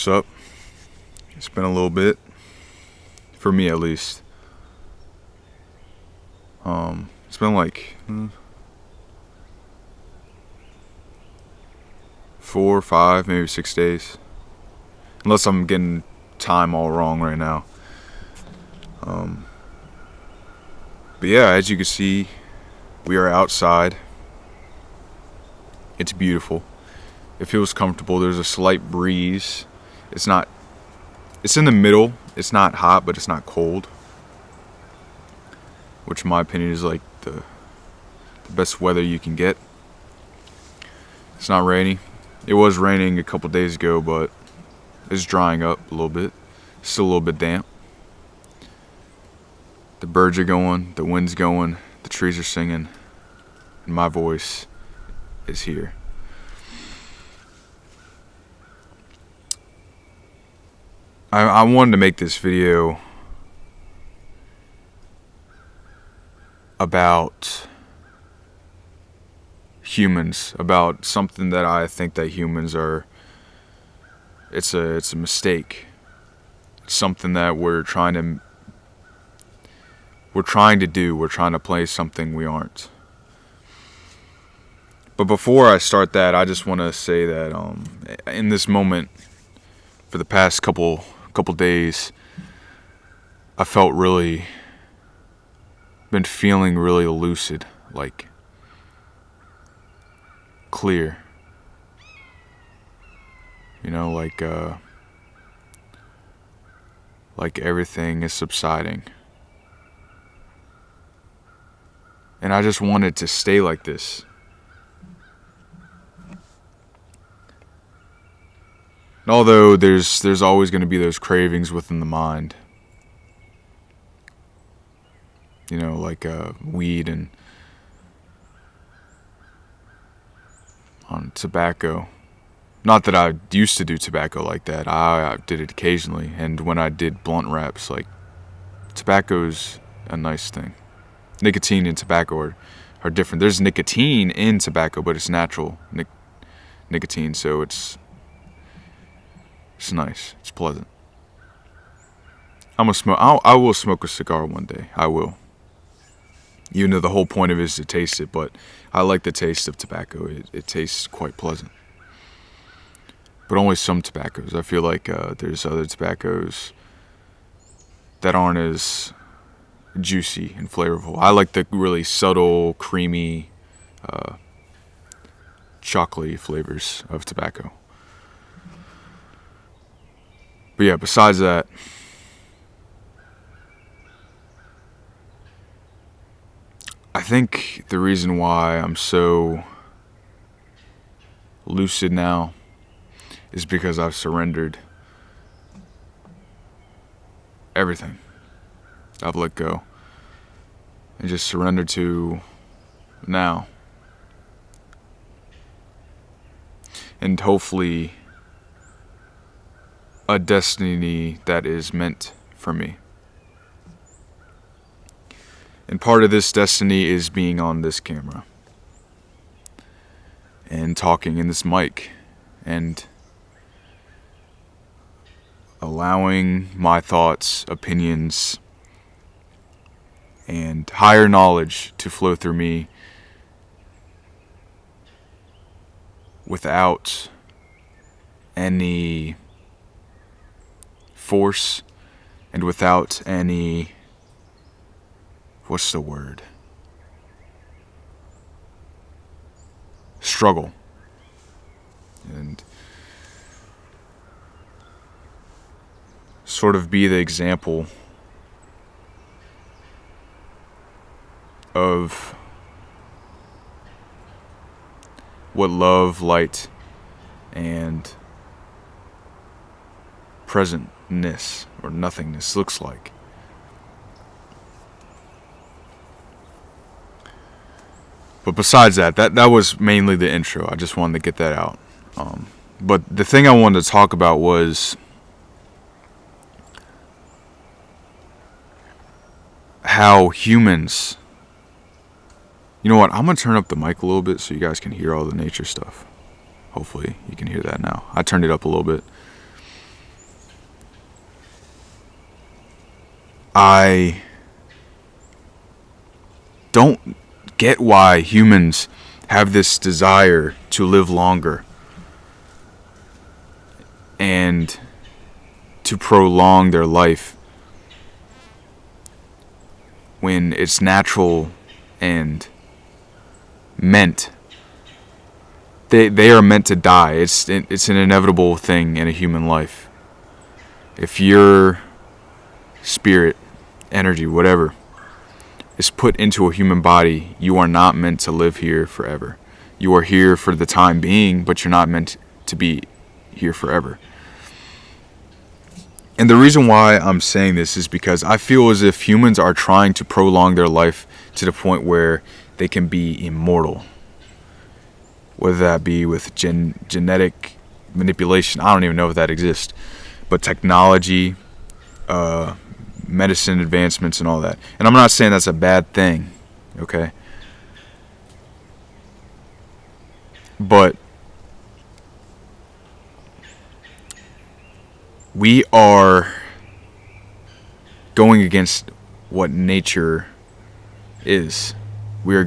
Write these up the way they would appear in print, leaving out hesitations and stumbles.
What's up? It's been a little bit, for me at least. It's been like 4, 5, maybe 6 days, unless I'm getting time all wrong right now. But yeah, as you can see, we are outside. It's beautiful. It feels comfortable. There's a slight breeze. It's in the middle. It's not hot, but it's not cold, which in my opinion is like the best weather you can get. It's not rainy. It was raining a couple days ago, but it's drying up a little bit. It's still a little bit damp. The birds are going, the wind's going, the trees are singing, and my voice is here. I wanted to make this video about humans, about something that I think that humans are. It's a mistake. It's something that we're trying to do. We're trying to play something we aren't. But before I start that, I just want to say that in this moment, for the past couple days, I been feeling really lucid, like clear. You know, like everything is subsiding. And I just wanted to stay like this. And although there's always going to be those cravings within the mind, you know, like weed and on tobacco. Not that I used to do tobacco like that. I did it occasionally, and when I did blunt wraps, like, tobacco's a nice thing. Nicotine and tobacco are different. There's nicotine in tobacco, but it's natural nicotine, so it's nice. It's pleasant. I will smoke a cigar one day. I will. Even though the whole point of it is to taste it, but I like the taste of tobacco. It tastes quite pleasant. But only some tobaccos. I feel like there's other tobaccos that aren't as juicy and flavorful. I like the really subtle, creamy, chocolatey flavors of tobacco. But yeah, besides that, I think the reason why I'm so lucid now is because I've surrendered everything. I've let go and just surrendered to now. And hopefully a destiny that is meant for me. And part of this destiny is being on this camera and talking in this mic and allowing my thoughts, opinions, and higher knowledge to flow through me without any force and without any, what's the word? Struggle. And sort of be the example of what love, light, and presentness or nothingness looks like. But besides that was mainly the intro. I just wanted to get that out. But the thing I wanted to talk about was how humans. You know what? I'm going to turn up the mic a little bit so you guys can hear all the nature stuff. Hopefully you can hear that now. I turned it up a little bit. I don't get why humans have this desire to live longer and to prolong their life when it's natural and meant. They are meant to die. It's an inevitable thing in a human life. If your spirit, energy, whatever, is put into a human body, you are not meant to live here forever. You are here for the time being, but you're not meant to be here forever. And the reason why I'm saying this is because I feel as if humans are trying to prolong their life to the point where they can be immortal. Whether that be with genetic manipulation, I don't even know if that exists, but technology, medicine advancements and all that. And I'm not saying that's a bad thing, okay? But we are going against what nature is. We are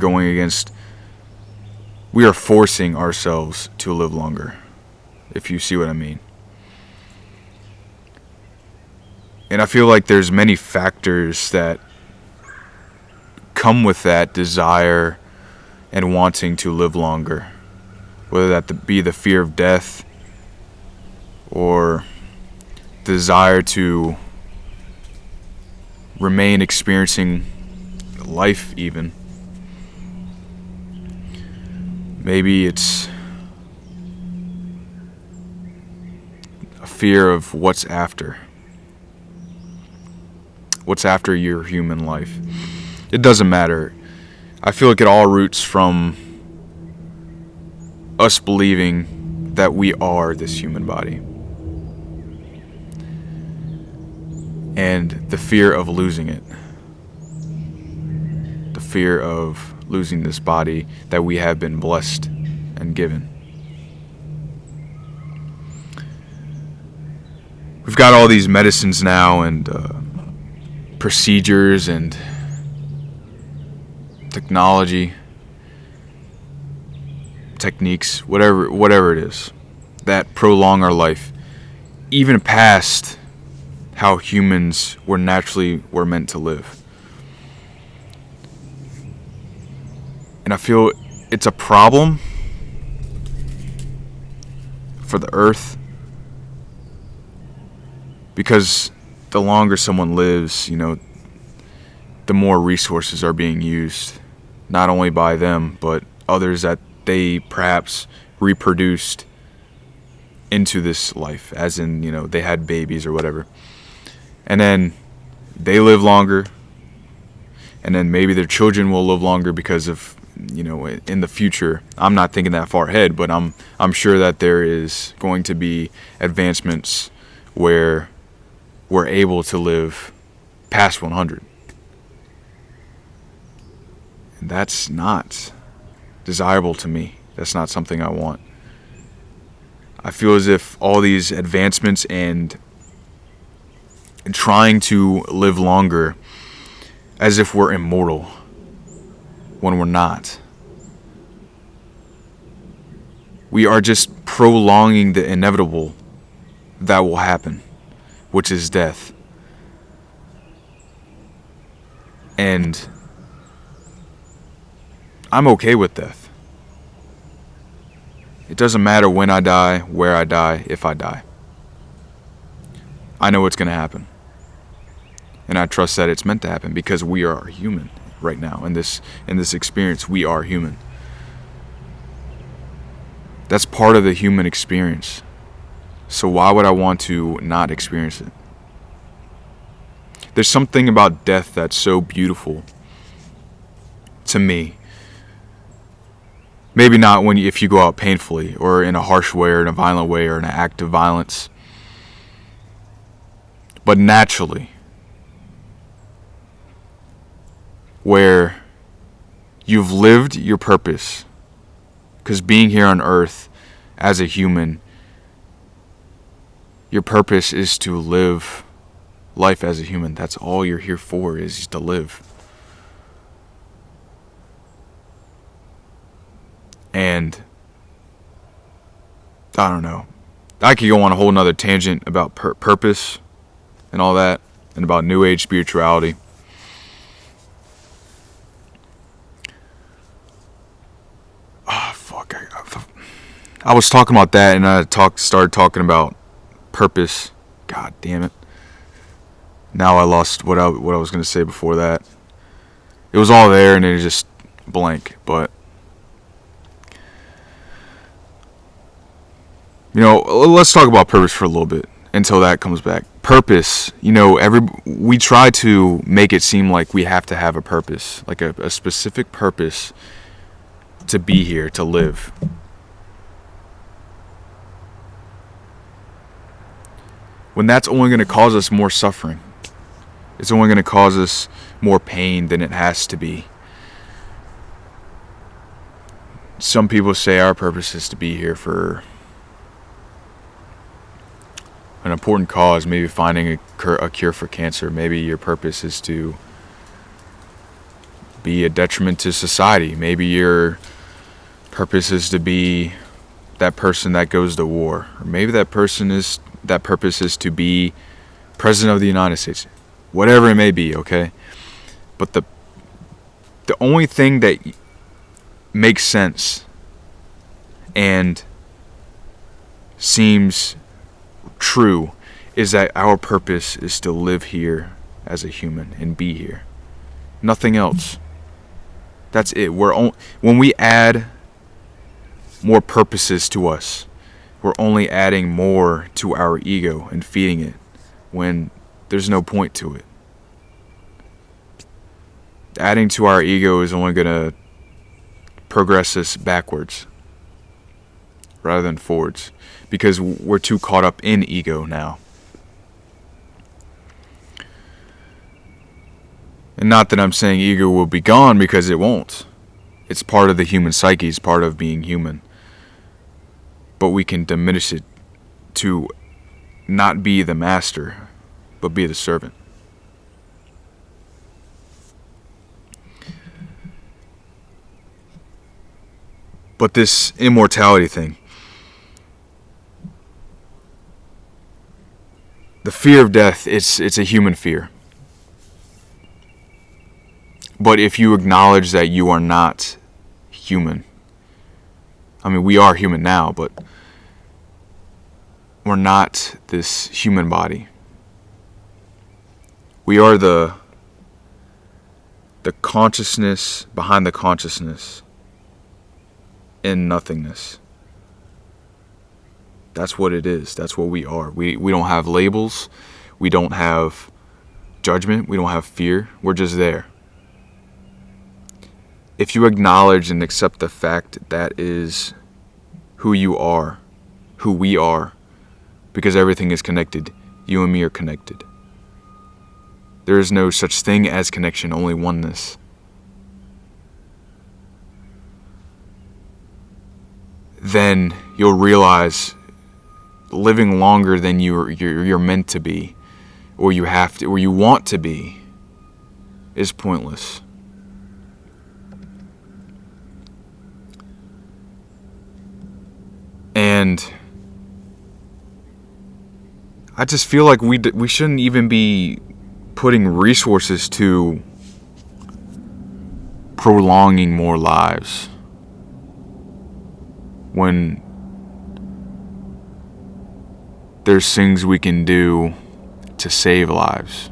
forcing ourselves to live longer, if you see what I mean. And I feel like there's many factors that come with that desire and wanting to live longer. Whether that be the fear of death or desire to remain experiencing life even. Maybe it's a fear of what's after. What's after your human life. It doesn't matter. I feel like it all roots from us believing that we are this human body. And the fear of losing it. The fear of losing this body that we have been blessed and given. We've got all these medicines now and procedures and technology, techniques, whatever it is, that prolong our life, even past how humans were meant to live. And I feel it's a problem for the earth because the longer someone lives, the more resources are being used, not only by them, but others that they perhaps reproduced into this life, as in, they had babies or whatever. And then they live longer, and then maybe their children will live longer because of, in the future. I'm not thinking that far ahead, but I'm sure that there is going to be advancements where we're able to live past 100. And that's not desirable to me. That's not something I want. I feel as if all these advancements and trying to live longer as if we're immortal when we're not. We are just prolonging the inevitable that will happen, which is death. And I'm okay with death. It doesn't matter when I die, where I die, if I die. I know it's going to happen. And I trust that it's meant to happen because we are human right now. In this experience, we are human. That's part of the human experience. So why would I want to not experience it? There's something about death that's so beautiful to me. Maybe not if you go out painfully or in a harsh way or in a violent way or in an act of violence. But naturally, where you've lived your purpose. Because being here on earth as a human, your purpose is to live life as a human. That's all you're here for, is to live. And I don't know. I could go on a whole nother tangent about purpose and all that, and about New Age spirituality. Oh, fuck. I was talking about that, and I started talking about purpose. God damn it. Now I lost what I was going to say before that. It was all there, and it was just blank. But, let's talk about purpose for a little bit until that comes back. Purpose, we try to make it seem like we have to have a purpose, like a specific purpose to be here, to live. When that's only going to cause us more suffering. It's only going to cause us more pain than it has to be. Some people say our purpose is to be here for an important cause, maybe finding a cure for cancer. Maybe your purpose is to be a detriment to society. Maybe your purpose is to be that person that goes to war. Or maybe that purpose is to be President of the United States. Whatever it may be, okay? But the only thing that makes sense and seems true is that our purpose is to live here as a human and be here. Nothing else. That's it. When we add more purposes to us, we're only adding more to our ego and feeding it when there's no point to it. Adding to our ego is only going to progress us backwards rather than forwards, because we're too caught up in ego now. And not that I'm saying ego will be gone, because it won't. It's part of the human psyche, it's part of being human. But we can diminish it to not be the master, but be the servant. But this immortality thing, the fear of death, it's a human fear. But if you acknowledge that you are not human, I mean, we are human now, but we're not this human body. We are the consciousness behind the consciousness in nothingness. That's what it is. That's what we are. We don't have labels. We don't have judgment. We don't have fear. We're just there. If you acknowledge and accept the fact that is who you are, who we are, because everything is connected, you and me are connected. There is no such thing as connection, only oneness. Then you'll realize living longer than you're meant to be, or you have to, or you want to be, is pointless. And I just feel like we shouldn't even be putting resources to prolonging more lives when there's things we can do to save lives.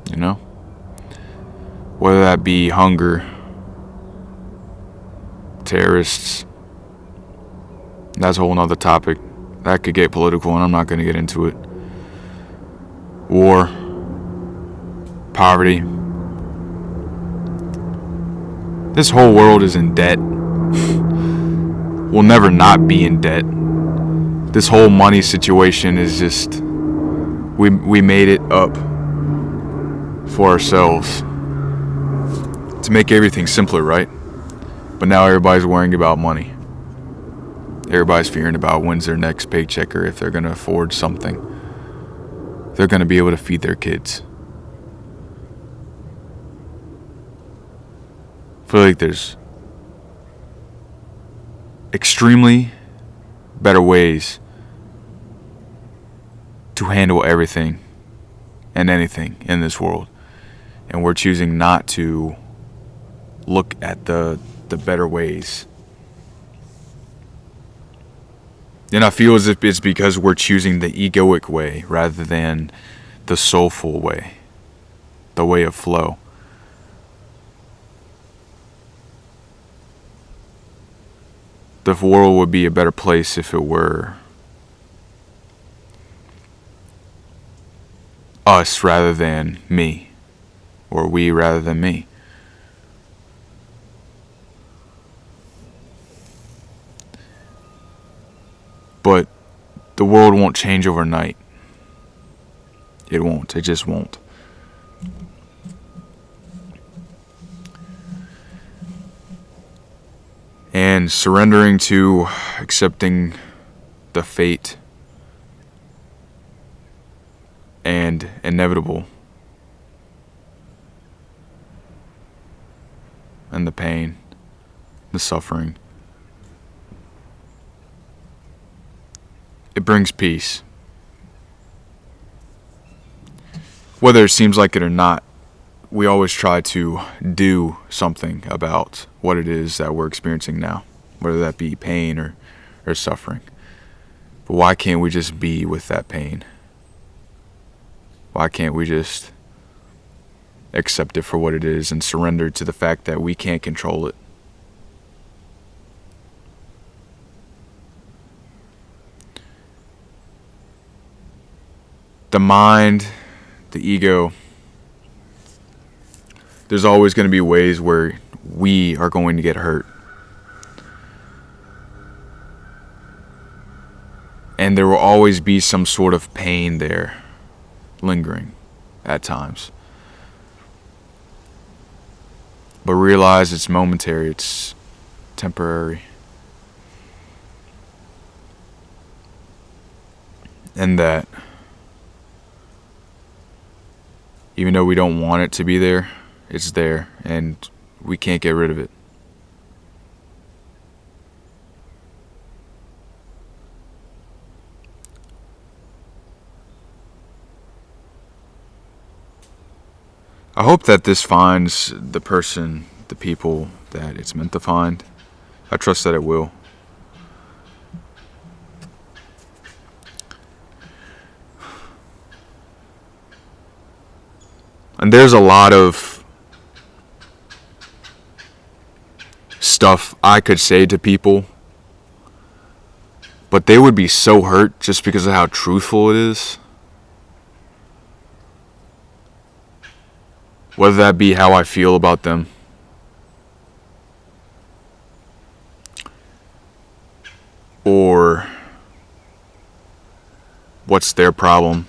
You know? Whether that be hunger, terrorists, that's a whole nother topic. That could get political, and I'm not going to get into it. War, poverty. This whole world is in debt. We'll never not be in debt. This whole money situation is just, we made it up for ourselves to make everything simpler, right? But now everybody's worrying about money. Everybody's fearing about when's their next paycheck or if they're going to afford something. they're going to be able to feed their kids. I feel like there's extremely better ways to handle everything and anything in this world. And we're choosing not to look at the better ways. And I feel as if it's because we're choosing the egoic way rather than the soulful way, the way of flow. The world would be a better place if it were us rather than me, or we rather than me. But the world won't change overnight. It won't. It just won't. And surrendering to accepting the fate and inevitable and the pain, the suffering, it brings peace. Whether it seems like it or not, we always try to do something about what it is that we're experiencing now, whether that be pain or suffering. But why can't we just be with that pain? Why can't we just accept it for what it is and surrender to the fact that we can't control it? The mind, the ego, there's always going to be ways where we are going to get hurt. And there will always be some sort of pain there, lingering at times. But realize it's momentary, it's temporary. And that even though we don't want it to be there, it's there, and we can't get rid of it. I hope that this finds the person, the people that it's meant to find. I trust that it will. And there's a lot of stuff I could say to people, but they would be so hurt just because of how truthful it is. Whether that be how I feel about them, or what's their problem,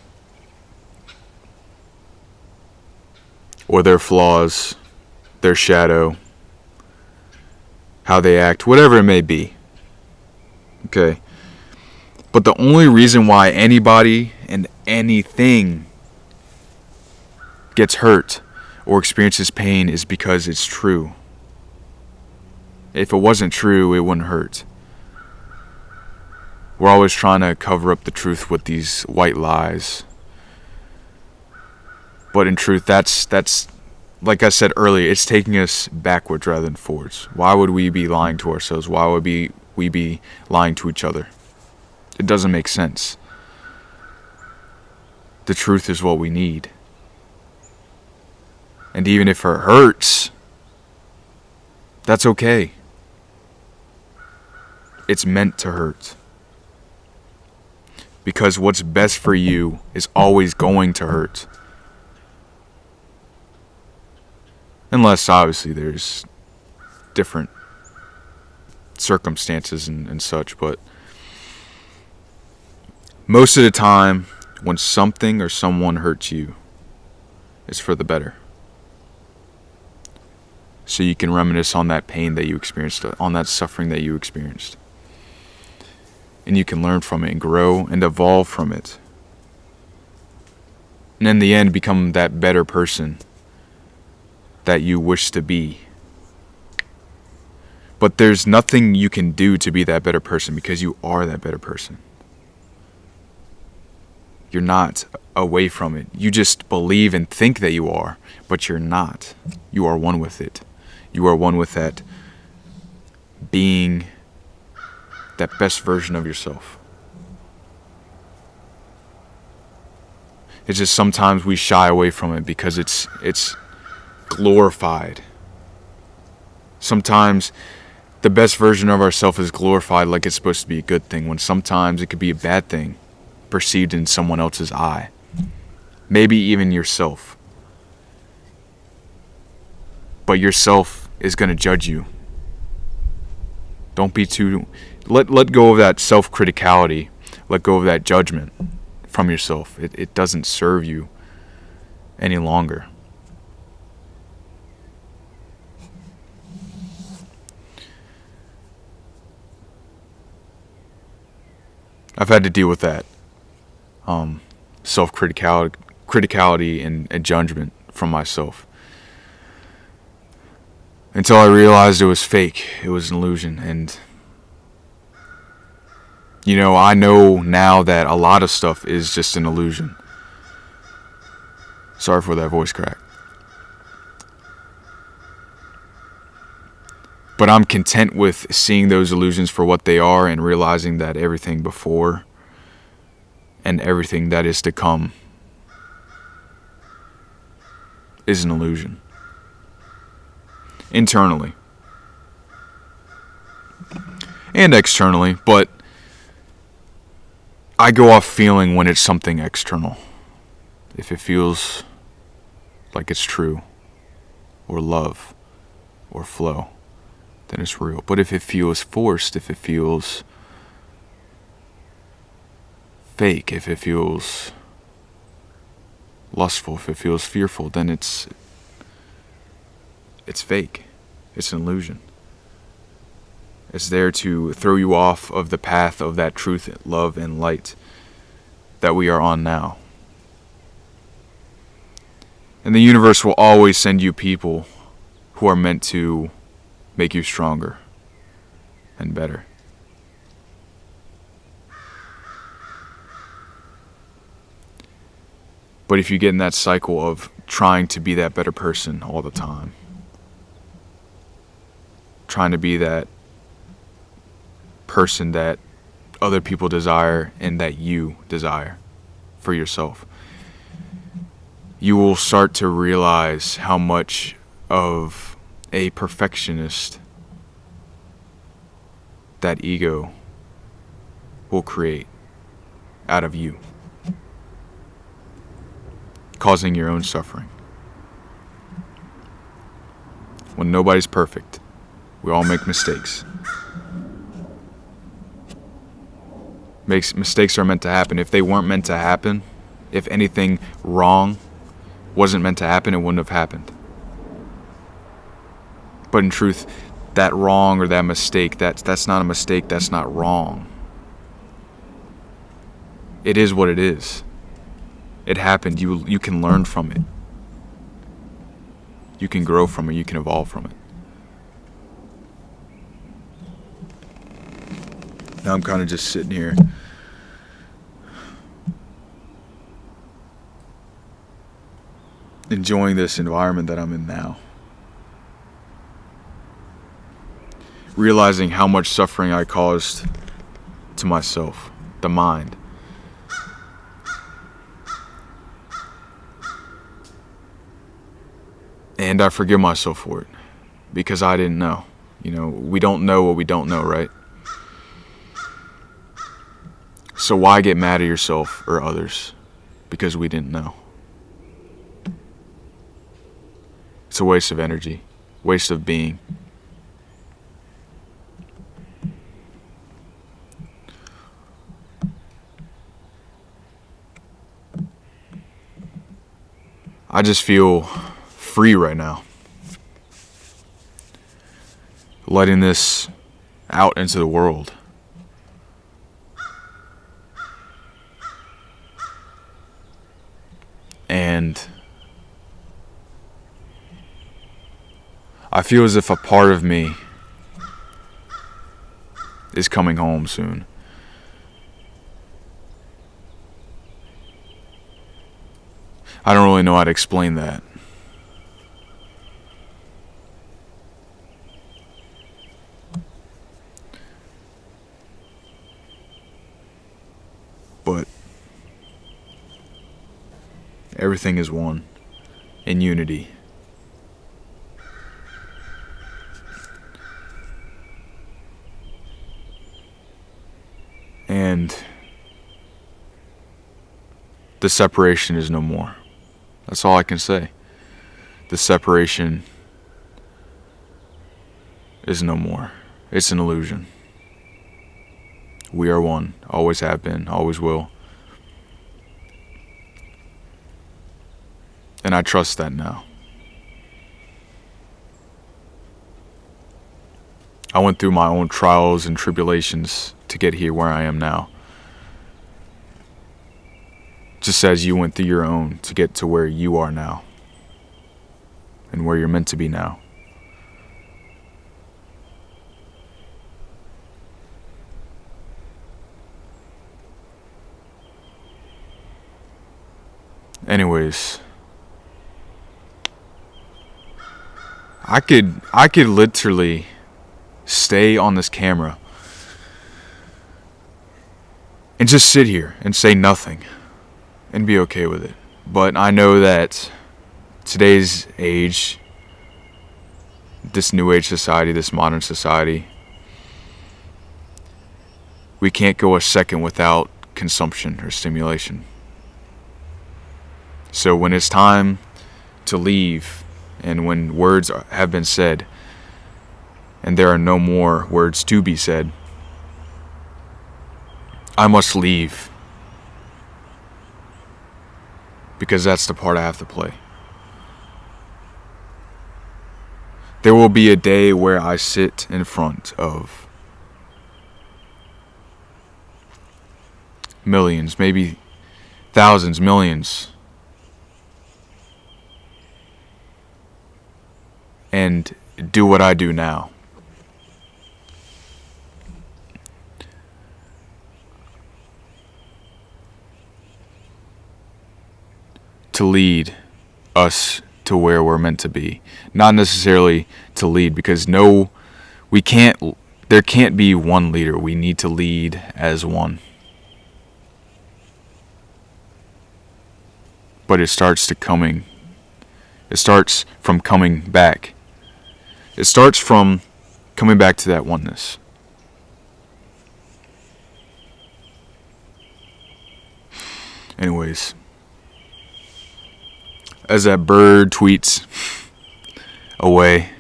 or their flaws, their shadow, how they act, whatever it may be. Okay? But the only reason why anybody and anything gets hurt or experiences pain is because it's true. If it wasn't true, it wouldn't hurt. We're always trying to cover up the truth with these white lies. But in truth, that's like I said earlier, it's taking us backwards rather than forwards. Why would we be lying to ourselves? Why would we be lying to each other? It doesn't make sense. The truth is what we need. And even if it hurts, that's okay. It's meant to hurt. Because what's best for you is always going to hurt. Unless, obviously, there's different circumstances and such. But most of the time, when something or someone hurts you, it's for the better. So you can reminisce on that pain that you experienced, on that suffering that you experienced. And you can learn from it and grow and evolve from it. And in the end, become that better person that you wish to be. But there's nothing you can do to be that better person because you are that better person. You're not away from it. You just believe and think that you are, but you're not. You are one with it. You are one with that being that best version of yourself. It's just sometimes we shy away from it because it's glorified. Sometimes the best version of ourselves is glorified like it's supposed to be a good thing, when sometimes it could be a bad thing perceived in someone else's eye. Maybe even yourself. But yourself is going to judge you. Don't be too... Let go of that self-criticality. Let go of that judgment from yourself. It doesn't serve you any longer. I've had to deal with that self-criticality and judgment from myself until I realized it was fake. It was an illusion. And I know now that a lot of stuff is just an illusion. Sorry for that voice crack. But I'm content with seeing those illusions for what they are and realizing that everything before and everything that is to come is an illusion. Internally. And externally, but I go off feeling when it's something external. If it feels like it's true, or love, or flow, then it's real. But if it feels forced, if it feels fake, if it feels lustful, if it feels fearful, then it's fake. It's an illusion. It's there to throw you off of the path of that truth, love, and light that we are on now. And the universe will always send you people who are meant to make you stronger and better. But if you get in that cycle of trying to be that better person all the time, trying to be that person that other people desire and that you desire for yourself, you will start to realize how much of a perfectionist that ego will create out of you, causing your own suffering. When nobody's perfect, we all make mistakes. Mistakes are meant to happen. If they weren't meant to happen, if anything wrong wasn't meant to happen, it wouldn't have happened. But in truth, that wrong or that mistake, that's not a mistake, that's not wrong. It is what it is. It happened. You can learn from it. You can grow from it. You can evolve from it. Now I'm kind of just sitting here enjoying this environment that I'm in now. Realizing how much suffering I caused to myself, the mind. And I forgive myself for it because I didn't know. We don't know what we don't know, right? So why get mad at yourself or others because we didn't know? It's a waste of energy, waste of being. I just feel free right now. Letting this out into the world. And And I feel as if a part of me is coming home soon. I don't really know how to explain that. But everything is one in unity. And the separation is no more. That's all I can say. The separation is no more. It's an illusion. We are one. Always have been. Always will. And I trust that now. I went through my own trials and tribulations to get here where I am now. Just as you went through your own to get to where you are now. And where you're meant to be now. Anyways, I could literally stay on this camera and just sit here and say nothing and be okay with it. But I know that today's age, this new age society, this modern society, we can't go a second without consumption or stimulation. So when it's time to leave, and when words have been said, and there are no more words to be said, I must leave. Because that's the part I have to play. There will be a day where I sit in front of millions, maybe thousands, millions, and do what I do now. To lead us to where we're meant to be. Not necessarily to lead, because there can't be one leader. We need to lead as one. But it starts from coming back. It starts from coming back to that oneness. Anyways, as that bird tweets away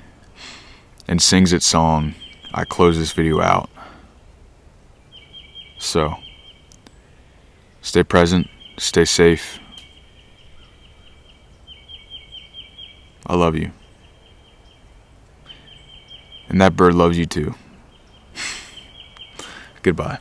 and sings its song, I close this video out. So, stay present, stay safe. I love you. And that bird loves you too. Goodbye.